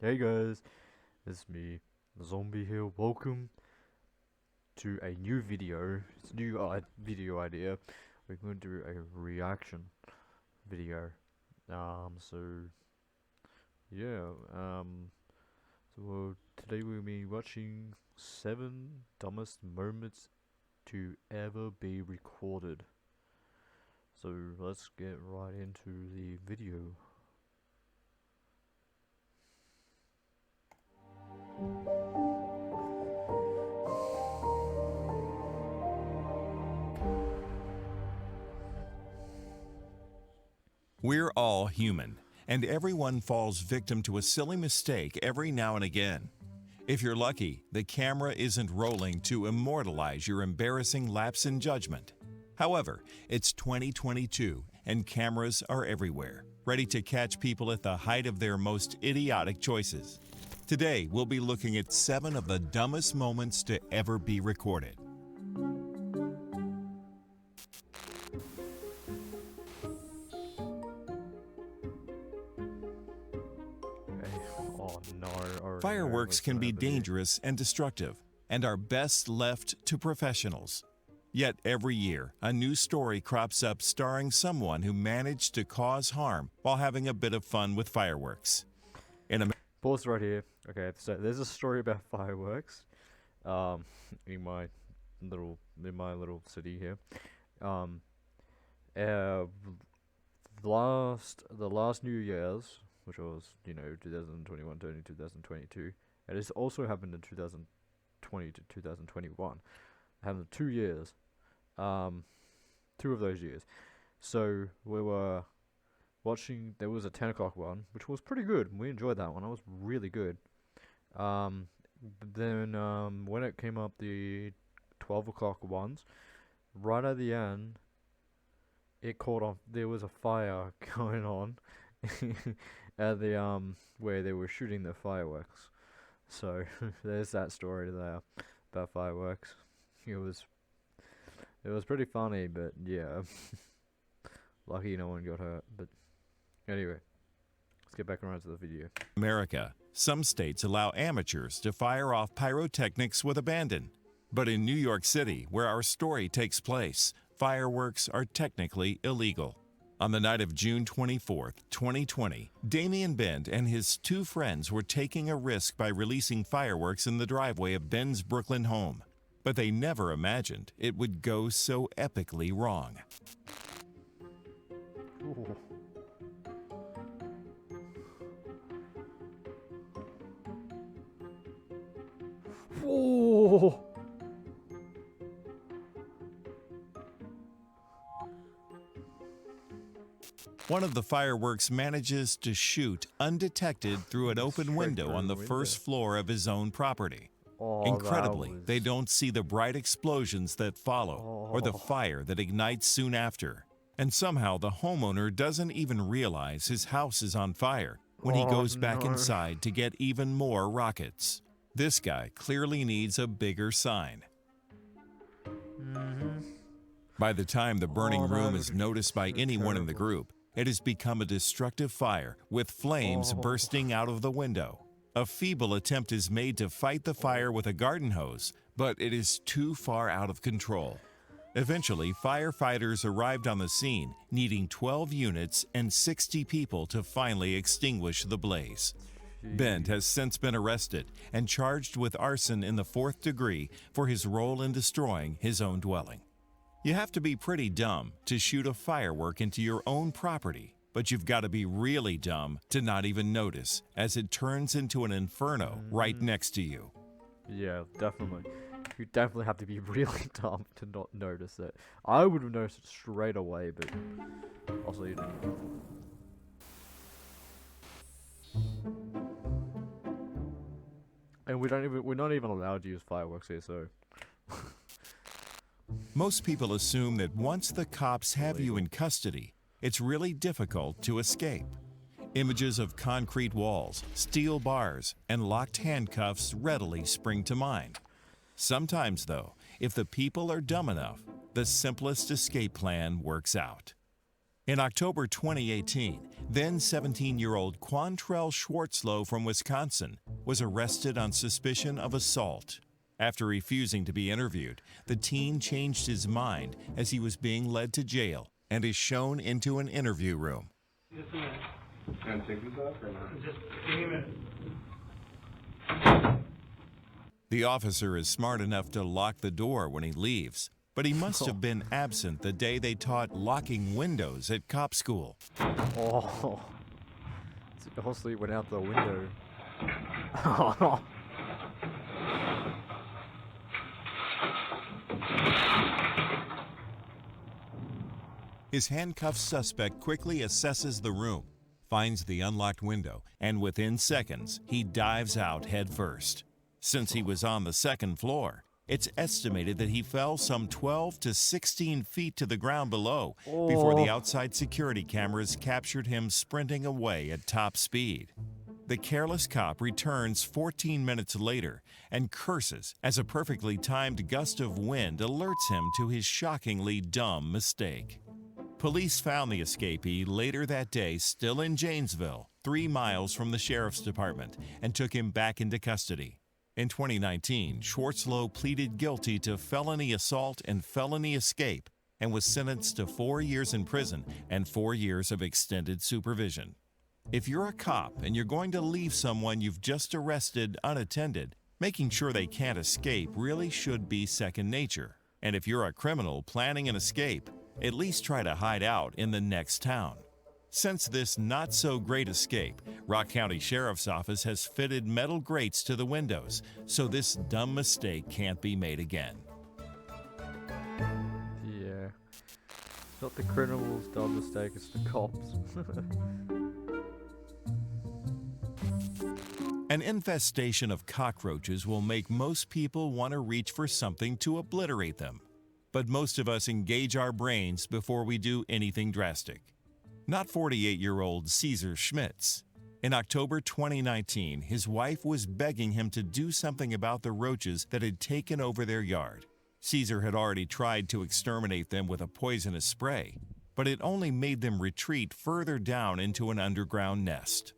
Hey guys, it's me, Zombie here. Welcome to a new video. It's a new video idea. We're going to do a reaction video. So yeah. Today we'll be watching 7 dumbest moments to ever be recorded. So let's get right into the video. We're all human, and everyone falls victim to a silly mistake every now and again. If you're lucky, the camera isn't rolling to immortalize your embarrassing lapse in judgment. However, it's 2022, and cameras are everywhere, ready to catch people at the height of their most idiotic choices. Today, we'll be looking at 7 of the dumbest moments to ever be recorded. Oh no. Fireworks can be dangerous and destructive, and are best left to professionals. Yet every year, a new story crops up starring someone who managed to cause harm while having a bit of fun with fireworks. Pause right here. Okay, so there's a story about fireworks, in my little city here. Um, uh, the last New Year's, which was 2021 turning 2022, and this also happened in 2020 to 2021. Happened in 2 years, 2 of those years. So we were watching. There was a 10 o'clock one, which was pretty good. We enjoyed that one. That was really good. But then when it came up the 12 o'clock ones, right at the end, it caught on. There was a fire going on at the where they were shooting the fireworks. So there's that story there about fireworks. It was pretty funny, but yeah, lucky no one got hurt. But anyway, let's get back around to the video. America, some states allow amateurs to fire off pyrotechnics with abandon. But in New York City, where our story takes place, fireworks are technically illegal. On the night of June 24th, 2020, Damien Bent and his 2 friends were taking a risk by releasing fireworks in the driveway of Ben's Brooklyn home. But they never imagined it would go so epically wrong. Ooh. Whoa! One of the fireworks manages to shoot undetected through an open Straight window through on the the first window. floor of his own property. Oh, Incredibly, that they was- don't see the bright explosions that follow or the Oh. fire that ignites soon after. And somehow the homeowner doesn't even realize his house is on fire when he Oh, goes back no. inside to get even more rockets. This guy clearly needs a bigger sign. By the time the burning Oh, that room would is be noticed by so anyone in the terrible. group, it has become a destructive fire with flames Oh. bursting out of the window. A feeble attempt is made to fight the fire with a garden hose, but it is too far out of control. Eventually, firefighters arrived on the scene, needing 12 units and 60 people to finally extinguish the blaze. Bent has since been arrested and charged with arson in the 4th degree for his role in destroying his own dwelling. You have to be pretty dumb to shoot a firework into your own property, but you've got to be really dumb to not even notice as it turns into an inferno right next to you. Yeah, definitely. You definitely have to be really dumb to not notice it. I would have noticed it straight away, but also you didn't. And we're not even allowed to use fireworks here, so Most people assume that once the cops have you in custody, it's really difficult to escape. Images of concrete walls, steel bars, and locked handcuffs readily spring to mind. Sometimes, though, if the people are dumb enough, the simplest escape plan works out. In October 2018, then 17-year-old Quantrell Schwartzlow from Wisconsin was arrested on suspicion of assault. After refusing to be interviewed, the teen changed his mind as he was being led to jail and is shown into an interview room. Just a minute. Can I take this off or not? Just give me a minute. The officer is smart enough to lock the door when he leaves, but he must have been absent the day they taught locking windows at cop school. Oh. The whole sleep went out the window. His handcuffed suspect quickly assesses the room, finds the unlocked window, and within seconds, he dives out headfirst. Since he was on the second floor, it's estimated that he fell some 12 to 16 feet to the ground below before the outside security cameras captured him sprinting away at top speed. The careless cop returns 14 minutes later and curses as a perfectly timed gust of wind alerts him to his shockingly dumb mistake. Police found the escapee later that day still in Janesville, 3 miles from the sheriff's department, and took him back into custody. In 2019, Schwartzlow pleaded guilty to felony assault and felony escape and was sentenced to 4 years in prison and 4 years of extended supervision. If you're a cop and you're going to leave someone you've just arrested unattended, making sure they can't escape really should be second nature. And if you're a criminal planning an escape, at least try to hide out in the next town. Since this not-so-great escape, Rock County Sheriff's Office has fitted metal grates to the windows, so this dumb mistake can't be made again. Yeah. Not the criminal's dumb mistake, it's the cops. An infestation of cockroaches will make most people want to reach for something to obliterate them. But most of us engage our brains before we do anything drastic. Not 48-year-old Caesar Schmitz. In October 2019, his wife was begging him to do something about the roaches that had taken over their yard. Caesar had already tried to exterminate them with a poisonous spray, but it only made them retreat further down into an underground nest.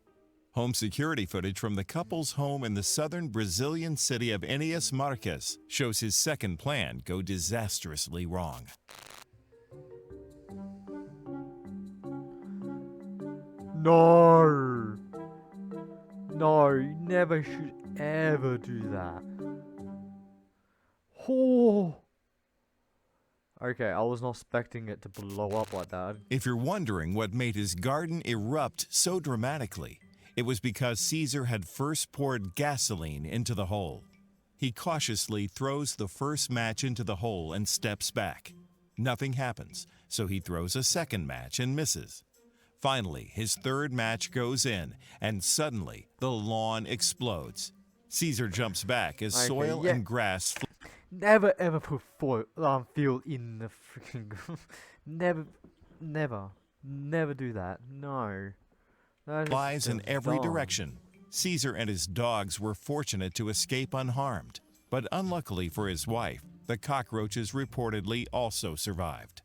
Home security footage from the couple's home in the southern Brazilian city of Enias Marques shows his second plan go disastrously wrong. No! No, you never should ever do that. Oh! Okay, I was not expecting it to blow up like that. If you're wondering what made his garden erupt so dramatically, it was because Caesar had first poured gasoline into the hole. He cautiously throws the first match into the hole and steps back. Nothing happens, so he throws a second match and misses. Finally, his third match goes in, and suddenly, the lawn explodes. Caesar jumps back as soil and grass... Never ever put fuel in the freaking... Never do that. No. Flies in every direction. Caesar and his dogs were fortunate to escape unharmed, but unluckily for his wife, the cockroaches reportedly also survived.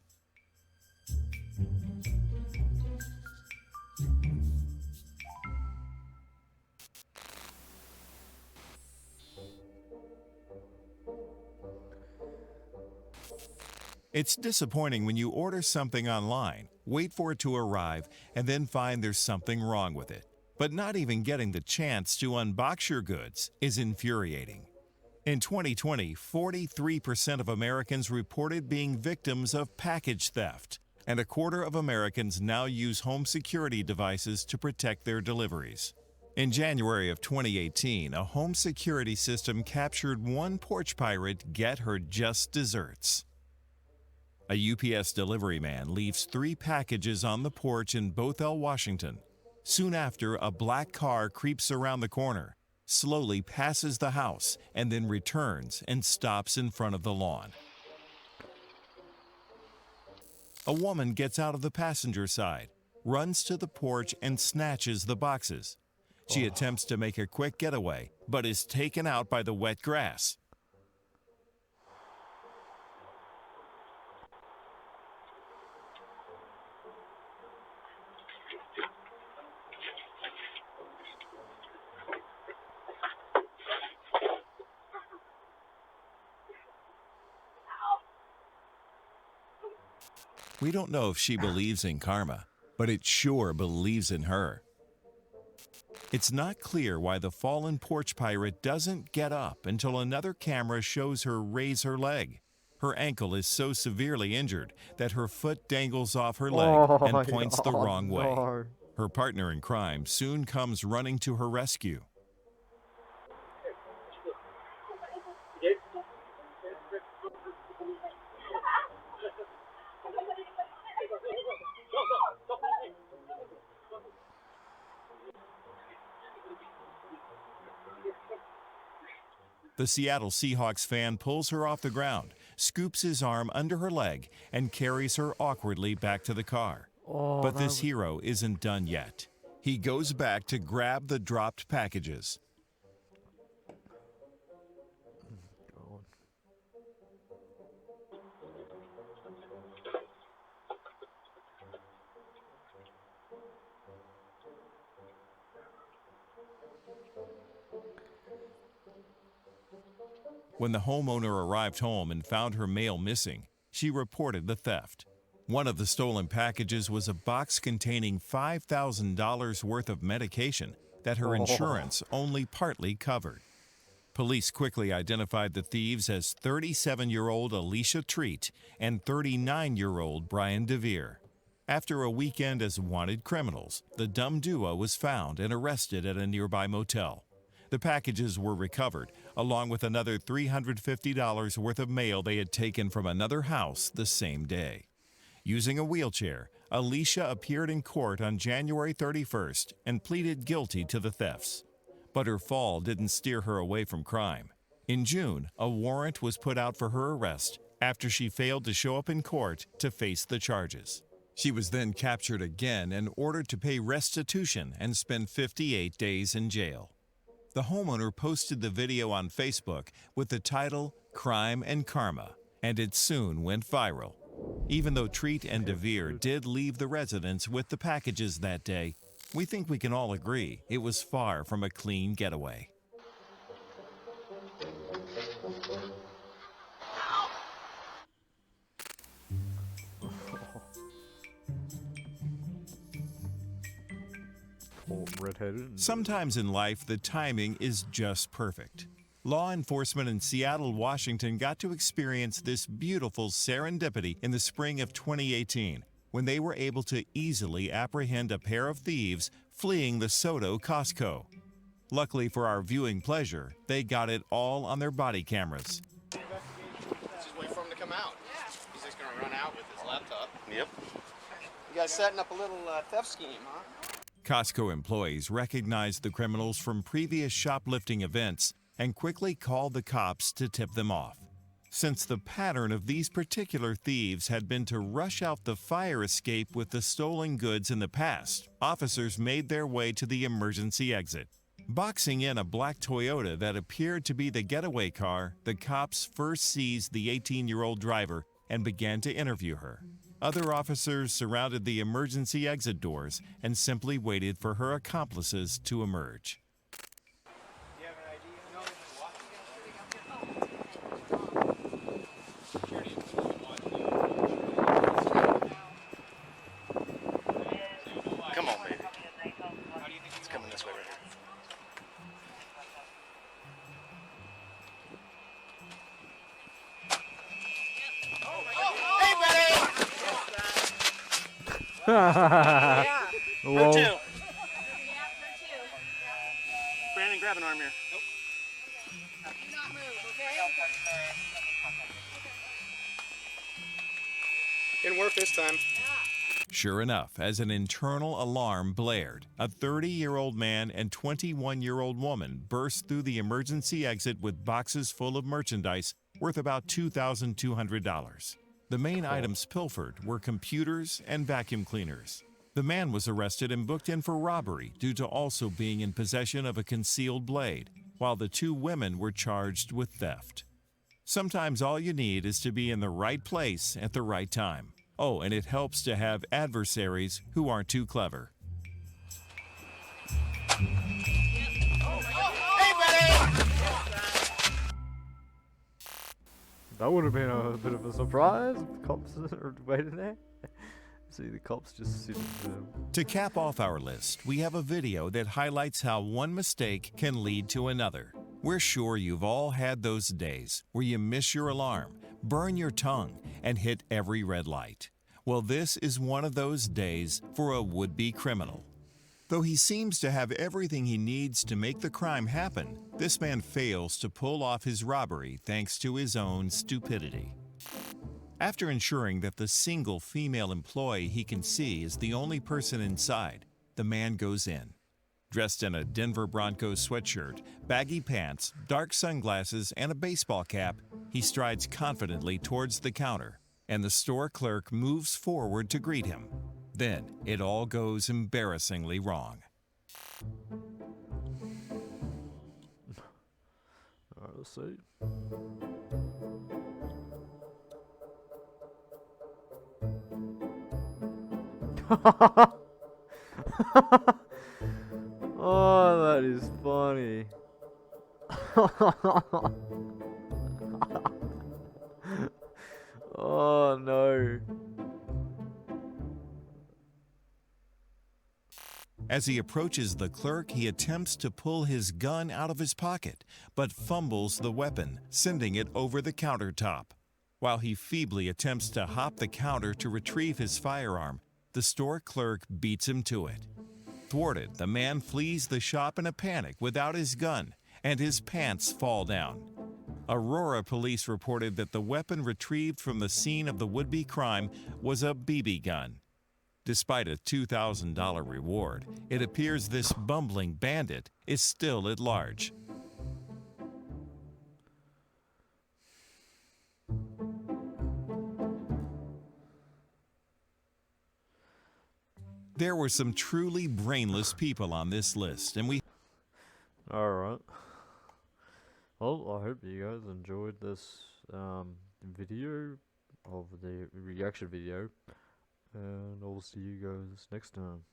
It's disappointing when you order something online, wait for it to arrive, and then find there's something wrong with it. But not even getting the chance to unbox your goods is infuriating. In 2020, 43% of Americans reported being victims of package theft, and a quarter of Americans now use home security devices to protect their deliveries. In January of 2018, a home security system captured one porch pirate get her just desserts. A UPS delivery man leaves 3 packages on the porch in Bothell, Washington. Soon after, a black car creeps around the corner, slowly passes the house, and then returns and stops in front of the lawn. A woman gets out of the passenger side, runs to the porch, and snatches the boxes. She attempts to make a quick getaway, but is taken out by the wet grass. We don't know if she believes in karma, but it sure believes in her. It's not clear why the fallen porch pirate doesn't get up until another camera shows her raise her leg. Her ankle is so severely injured that her foot dangles off her leg and points the wrong way. No. Her partner in crime soon comes running to her rescue. The Seattle Seahawks fan pulls her off the ground, scoops his arm under her leg, and carries her awkwardly back to the car. Oh, But this hero isn't done yet. He goes back to grab the dropped packages. God. When the homeowner arrived home and found her mail missing, she reported the theft. One of the stolen packages was a box containing $5,000 worth of medication that her insurance only partly covered. Police quickly identified the thieves as 37-year-old Alicia Treat and 39-year-old Brian DeVere. After a weekend as wanted criminals, the dumb duo was found and arrested at a nearby motel. The packages were recovered, along with another $350 worth of mail they had taken from another house the same day. Using a wheelchair, Alicia appeared in court on January 31st and pleaded guilty to the thefts. But her fall didn't steer her away from crime. In June, a warrant was put out for her arrest after she failed to show up in court to face the charges. She was then captured again and ordered to pay restitution and spend 58 days in jail. The homeowner posted the video on Facebook with the title Crime and Karma, and it soon went viral. Even though Treat and DeVere did leave the residence with the packages that day, we think we can all agree it was far from a clean getaway. Poor redheaded. Sometimes in life, the timing is just perfect. Law enforcement in Seattle, Washington got to experience this beautiful serendipity in the spring of 2018 when they were able to easily apprehend a pair of thieves fleeing the SoDo Costco. Luckily for our viewing pleasure, they got it all on their body cameras. Just wait for him to come out. He's just gonna run out with his laptop. Yep. You guys setting up a little theft scheme, huh? Costco employees recognized the criminals from previous shoplifting events and quickly called the cops to tip them off. Since the pattern of these particular thieves had been to rush out the fire escape with the stolen goods in the past, officers made their way to the emergency exit. Boxing in a black Toyota that appeared to be the getaway car, the cops first seized the 18-year-old driver and began to interview her. Other officers surrounded the emergency exit doors and simply waited for her accomplices to emerge. Come on, baby. It's coming this way right here. Whoa. Two. Brandon, grab an arm here. Nope. Do not move, okay? Didn't work this time. Sure enough, as an internal alarm blared, a 30-year-old man and 21-year-old woman burst through the emergency exit with boxes full of merchandise worth about $2,200. The main items pilfered were computers and vacuum cleaners. The man was arrested and booked in for robbery due to also being in possession of a concealed blade, while the two women were charged with theft. Sometimes all you need is to be in the right place at the right time. Oh, and it helps to have adversaries who aren't too clever. That would have been a bit of a surprise if the cops are waiting there. See the cops just sitting there. To cap off our list, we have a video that highlights how one mistake can lead to another. We're sure you've all had those days where you miss your alarm, burn your tongue, and hit every red light. Well, this is one of those days for a would-be criminal. Though he seems to have everything he needs to make the crime happen, this man fails to pull off his robbery thanks to his own stupidity. After ensuring that the single female employee he can see is the only person inside, the man goes in. Dressed in a Denver Broncos sweatshirt, baggy pants, dark sunglasses, and a baseball cap, he strides confidently towards the counter, and the store clerk moves forward to greet him. Then it all goes embarrassingly wrong. Alright, let's see. Oh, that is funny. Oh no. As he approaches the clerk, he attempts to pull his gun out of his pocket, but fumbles the weapon, sending it over the countertop. While he feebly attempts to hop the counter to retrieve his firearm, the store clerk beats him to it. Thwarted, the man flees the shop in a panic without his gun, and his pants fall down. Aurora police reported that the weapon retrieved from the scene of the would-be crime was a BB gun. Despite a $2,000 reward, it appears this bumbling bandit is still at large. There were some truly brainless people on this list, and we... Alright. Well, I hope you guys enjoyed this video of the reaction video, and I'll see you guys next time.